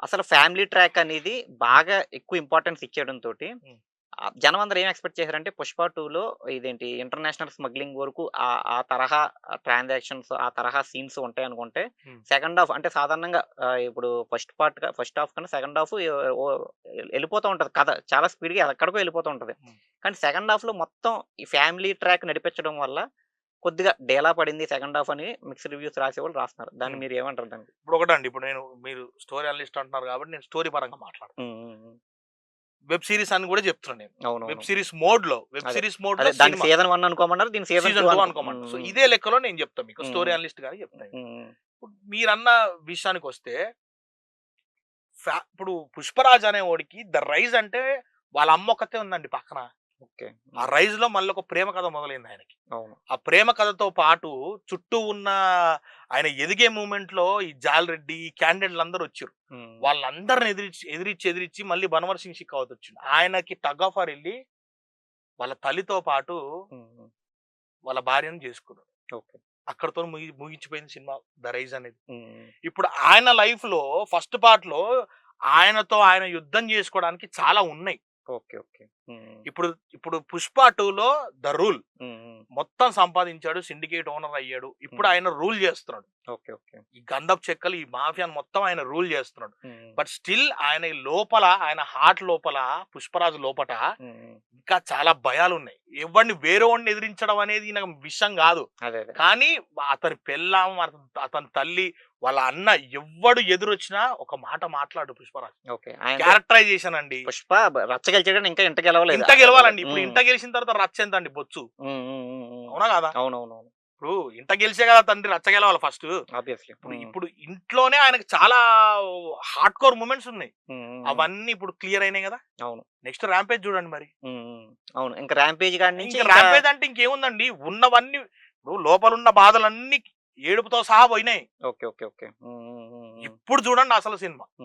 అసలు family track అనేది బాగా ఎక్కువ ఇంపార్టెన్స్ ఇచ్చేయడంతోటి హ్మ్. జనం అందరూ ఏం ఎక్స్‌పెక్ట్ చేశారంటే 'పుష్ప 2లో' ఇదేంటి ఇంటర్నేషనల్ స్మగ్లింగ్ వరకు ఆ తరహా ట్రాన్సాక్షన్స్, ఆ తరహా సీన్స్ ఉంటాయనుకుంటే, హ్మ్. సెకండ్ హాఫ్ అంటే సాధారణంగా ఇప్పుడు ఫస్ట్ హాఫ్ కన్నా సెకండ్ హాఫ్ ఓ ఎళ్ళిపోతూ ఉంటది కథ. చాలా స్పీడ్‌గా ఎక్కడికో ఎళ్ళిపోతూ ఉంటది. హ్మ్. కానీ సెకండ్ హాఫ్‌లో మొత్తం ఈ ఫ్యామిలీ ట్రాక్ నడిపించడం వల్ల కొద్దిగా డీలా పడింది సెకండ్ హాఫ్ అని మిక్స్డ్ రివ్యూస్ రాసేవాళ్ళు రాస్తున్నారు. దాన్ని హ్మ్. మీరేమంటారు దానికి? ఇప్పుడొకటండి. ఇప్పుడు మీరు స్టోరీ అనలిస్ట్ అంటున్నారు కాబట్టి నేను స్టోరీ పరంగా మాట్లాడతాను. హ్మ్. హ్మ్. హ్మ్. వెబ్ సీరీస్ అని గూడా చెప్తున్నా నేను. అవునవును. వెబ్ అదే. సీరీస్ మోడ్‌లో అదే దాన్ని సినిమా. సీజన్ 1 అనుకోమన్నారు. దీన్ని సీజన్ 2 సీజన్ 2 అనుకో అనుకోమంట. హ్మ్. సో, హ్మ్. ఇదే లెక్కలో నేను చెప్తా మీకు. స్టోరీ హ్మ్. అనలిస్ట్‌గానే చెప్తా నేను. హ్మ్. ఇప్పుడు మీరన్న విషయానికొస్తే ఇప్పుడు 'పుష్పరాజ్' అనేవోడికి 'ద రైజ్' అంటే వాళ్ళ అమ్మొక్కతే ఉందండి పక్కన. ఓకే. ఆ హ్మ్. 'రైజ్‌లో' మళ్ళొక ప్రేమ కథ మొదలైంది ఆయనకి. అవును. ఆ ప్రేమ కథతో పాటు చుట్టూ ఉన్న ఆయన ఎదిగే మూవ్‌మెంట్‌లో ఈ జాలరెడ్డి, ఈ క్యాండిడేట్‌లందరూ వచ్చిర్రు. హ్మ్. వాళ్ళందరిని ఎదిరిచ్చి మళ్ళీ 'బన్వర్ సింగ్ షికావత్' వచ్చిండు. ఆయనకి టగ్ ఆఫ్ వార్ ఎళ్లి వాళ్ళ తల్లితో పాటు హ్మ్. హ్మ్. వాళ్ళ భార్యను చేసుకున్నాడు. ఓకే. అక్కడితో ముగించిపోయింది సినిమా 'ద రైజ్' అనేది. హ్మ్. ఇప్పుడు ఆయన లైఫ్‌లో ఫస్ట్ పార్ట్‌లో ఆయనతో ఆయన యుద్ధం చేసుకోవడానికి చాలా ఉన్నాయి. ఓకే. ఓకే. హ్మ్. ఇప్పుడు ఇప్పుడు 'పుష్ప 2లో' 'ద రూల్' హ్మ్. హ్మ్. మొత్తం సంపాదించాడు. సిండికేట్ ఓనర్ అయ్యాడు. ఇప్పుడు హ్మ్. ఆయన రూల్ చేస్తున్నాడు. ఓకే. ఓకే. ఈ గంధపు చెక్కలు, ఈ మాఫియాని మొత్తం ఆయన రూల్ చేస్తున్నాడు. హ్మ్. బట్ స్టిల్ ఆయన లోపల, ఆయన హార్ట్ లోపల 'పుష్పరాజు' లోపట హ్మ్. ఇంకా చాలా భయాలున్నాయి. వేరేవాడిని ఎదిరించడం అనేది ఈయనకు విషయం గాదు. అదే. అదే. కానీ అతని పెళ్ళాం, అతని తల్లి, వాళ్ళ అన్న ఎవ్వడు ఎదురొచ్చినా ఒక మాట మాట్లాడు 'పుష్పరాజు.' ఓకే. అంటే క్యారెక్టరైజేషన్ అండి. 'పుష్ప' రచ్చ గెలిచాడు గాని ఇంకా ఇంట గెలవలేదు. ఇంట గెలవాలండి. ఇప్పుడు హ్మ్. ఇంట గెలిసిన తర్వాత రచ్చెంతండి బొచ్చు. హ్మ్. హ్మ్. హ్మ్. హ్మ్. అవునా కాదా? అవునవునవును. ఇప్పుడు ఇంట గెలిచే కదా తండ్రి రచ్చ గెలవాలి ఫస్టు. ఆబ్వియస్‌లీ. ఇప్పుడు హ్మ్. ఇప్పుడు ఇంట్లోనే ఆయనకు చాలా హార్డ్ కోర్ మొమెంట్స్ ఉన్నాయి. హ్మ్. హ్మ్. హ్మ్. అవన్నీ ఇప్పుడు క్లియర్ అయినాయి గదా! అవును. నెక్స్ట్ 'ర్యాంపేజ్' చూడండి మరి. హ్మ్. హ్మ్. అవును. ఇంక 'ర్యాంపేజ్' కాడి నుంచి ఇంక ఇంకా 'ర్యాంపేజ్' అంటే ఇంకేముందండి. ఉన్నవన్నీ ఇప్పుడు లోపలున్న బాధలన్నీ ఏడుపుతో సహా పోయినాయి. ఓకే. ఓకే. ఓకే. హ్మ్. హ్మ్. హ్మ్. హ్మ్. ఇప్పుడు చూడండి అసలు సినిమా. హ్మ్.